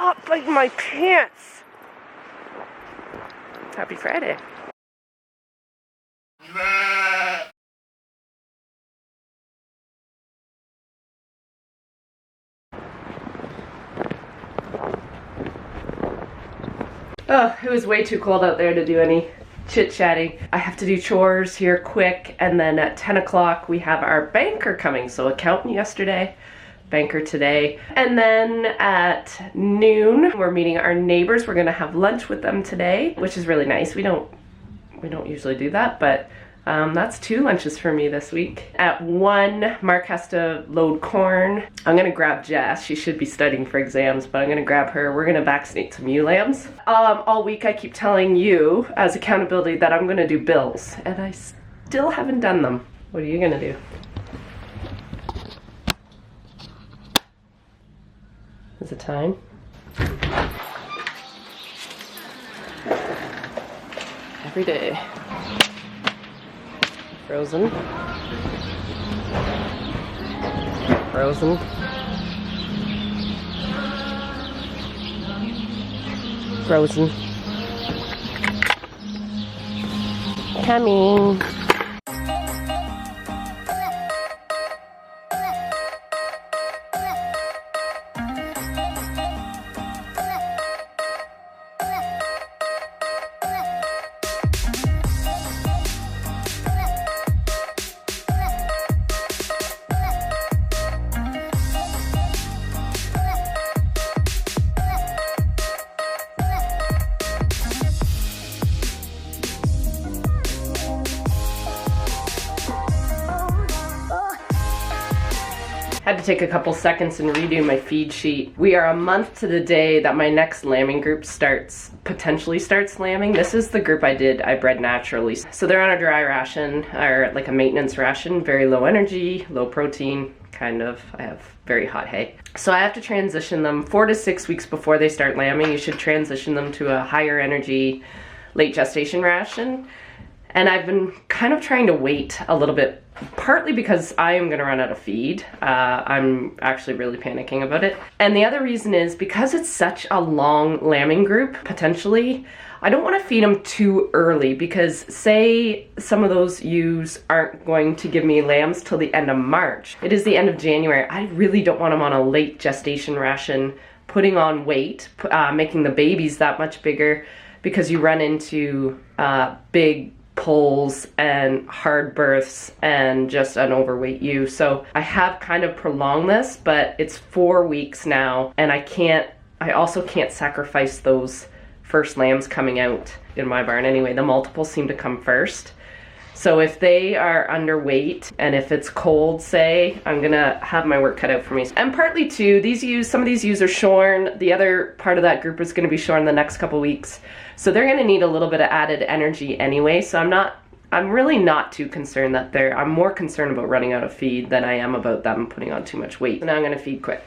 Stop biting my pants. Happy Friday. Oh, it was way too cold out there to do any chit-chatting. I have to do chores here quick, and then at 10 o'clock we have our banker coming. So accountant yesterday, banker today. And then at noon, we're meeting our neighbors. We're gonna have lunch with them today, which is really nice. We don't usually do that, but that's 2 lunches for me this week. At 1, Mark has to load corn. I'm gonna grab Jess. She should be studying for exams, but I'm gonna grab her. We're gonna vaccinate some ewe lambs. All week I keep telling you as accountability that I'm gonna do bills, and I still haven't done them. What are you gonna do? Is it time? Every day. Frozen. Frozen. Frozen. Coming. Had to take a couple seconds and redo my feed sheet. We are a month to the day that my next lambing group potentially starts lambing. This is the group I bred naturally. So they're on a dry ration, or like a maintenance ration, very low energy, low protein, kind of. I have very hot hay. So I have to transition them 4 to 6 weeks before they start lambing. You should transition them to a higher energy late gestation ration. And I've been kind of trying to wait a little bit, partly because I am gonna run out of feed. I'm actually really panicking about it. And the other reason is because it's such a long lambing group, potentially, I don't wanna feed them too early, because say some of those ewes aren't going to give me lambs till the end of March. It is the end of January. I really don't want them on a late gestation ration, putting on weight, making the babies that much bigger, because you run into big pulls and hard births and just an overweight ewe. So I have kind of prolonged this, but it's 4 weeks now, and I also can't sacrifice those first lambs coming out in my barn anyway. The multiples seem to come first. So if they are underweight and if it's cold, say, I'm gonna have my work cut out for me. And partly too, some of these ewes are shorn. The other part of that group is gonna be shorn the next couple weeks. So they're gonna need a little bit of added energy anyway. So I'm really not too concerned that I'm more concerned about running out of feed than I am about them putting on too much weight. So now I'm gonna feed quick.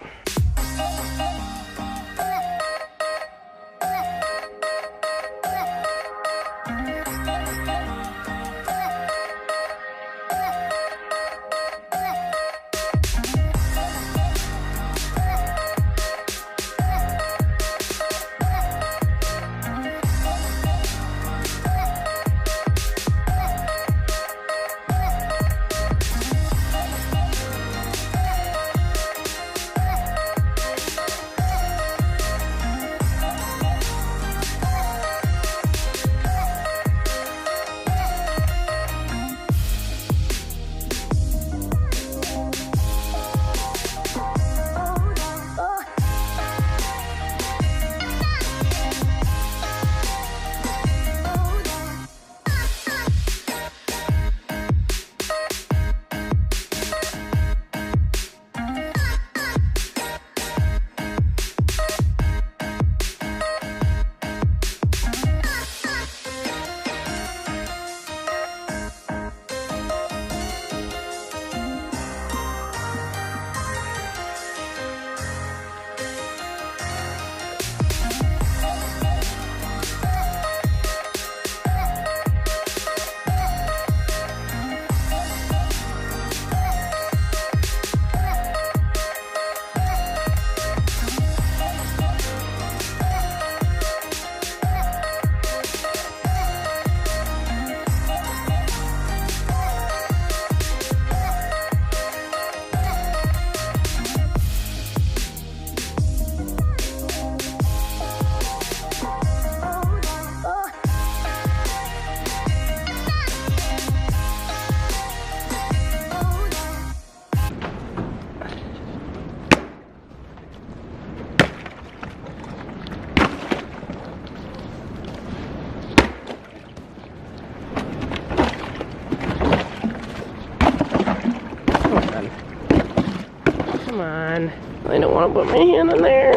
Come on. I don't want to put my hand in there.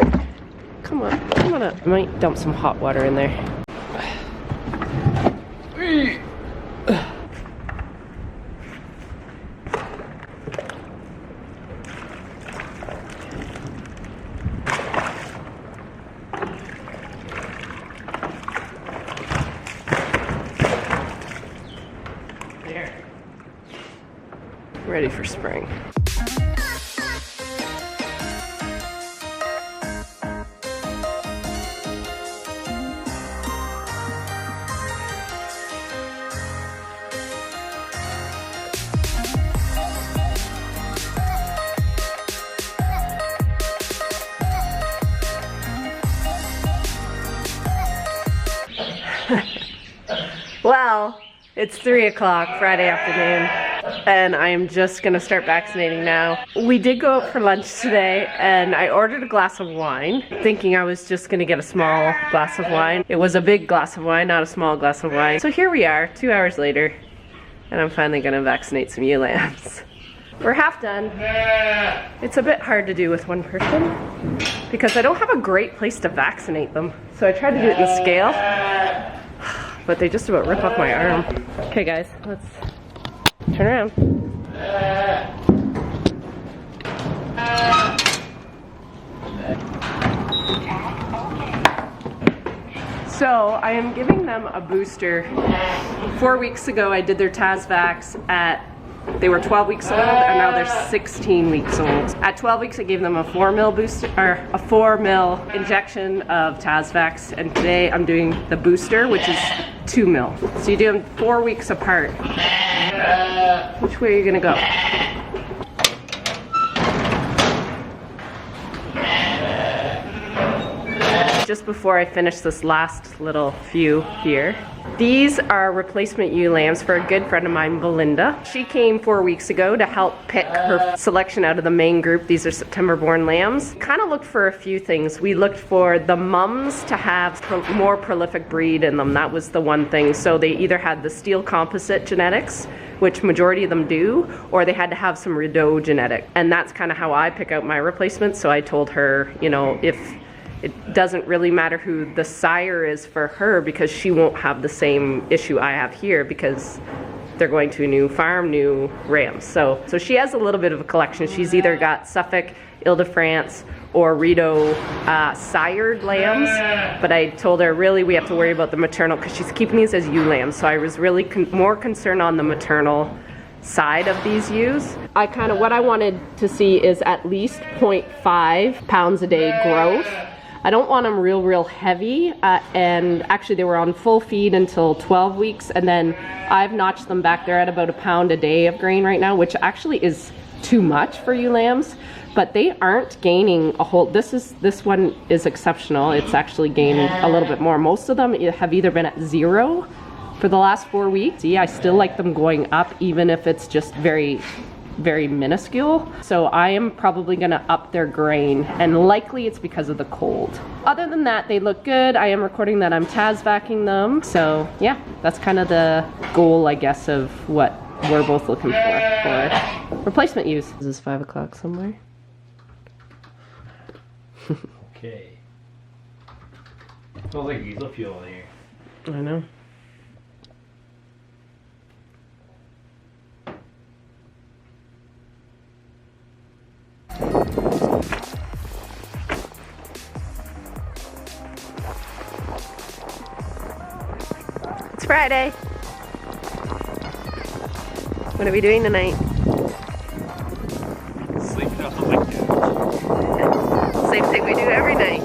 Come on, come on up. I might dump some hot water in there. There. Ready for spring. Well, it's 3 o'clock Friday afternoon, and I am just gonna start vaccinating now. We did go out for lunch today, and I ordered a glass of wine, thinking I was just gonna get a small glass of wine. It was a big glass of wine, not a small glass of wine. So here we are, 2 hours later, and I'm finally gonna vaccinate some ewe lambs. We're half done. It's a bit hard to do with one person, because I don't have a great place to vaccinate them. So I tried to do it in the scale, but they just about rip off my arm. Okay guys, let's turn around. So I am giving them a booster. 4 weeks ago I did their Tasvax they were 12 weeks old, and now they're 16 weeks old. At 12 weeks, I gave them a 4 mil booster, or a 4 mil injection of Tasvax, and today I'm doing the booster, which is 2 mil. So you do them 4 weeks apart. Which way are you gonna go? Just before I finish this last little few here, these are replacement ewe lambs for a good friend of mine, Belinda. She came 4 weeks ago to help pick her selection out of the main group. These are September born lambs. Kind of looked for a few things. We looked for the mums to have more prolific breed in them. That was the one thing. So they either had the steel composite genetics, which majority of them do, or they had to have some Rideau genetic. And that's kind of how I pick out my replacements. So I told her, you know, if it doesn't really matter who the sire is for her, because she won't have the same issue I have here, because they're going to a new farm, new rams. So she has a little bit of a collection. She's either got Suffolk, Ile-de-France, or Rideau sired lambs, but I told her really we have to worry about the maternal, because she's keeping these as ewe lambs. So I was really more concerned on the maternal side of these ewes. What I wanted to see is at least 0.5 pounds a day growth. I don't want them real heavy, and actually they were on full feed until 12 weeks, and then I've notched them back. They're at about 1 pound a day of grain right now, which actually is too much for ewe lambs, but they aren't gaining a whole, this one is exceptional. It's actually gaining a little bit more. Most of them have either been at 0 for the last 4 weeks. See, I still like them going up, even if it's just very minuscule. So I am probably gonna up their grain, and likely it's because of the cold. Other than that, they look good. I am recording that I'm Tasvacing them. So yeah, that's kind of the goal, I guess, of what we're both looking for replacement ewes. Is this 5 o'clock somewhere? Okay. Smells like diesel fuel in here. I know. It's Friday. What are we doing tonight? Sleeping on the couch. Same thing we do every night.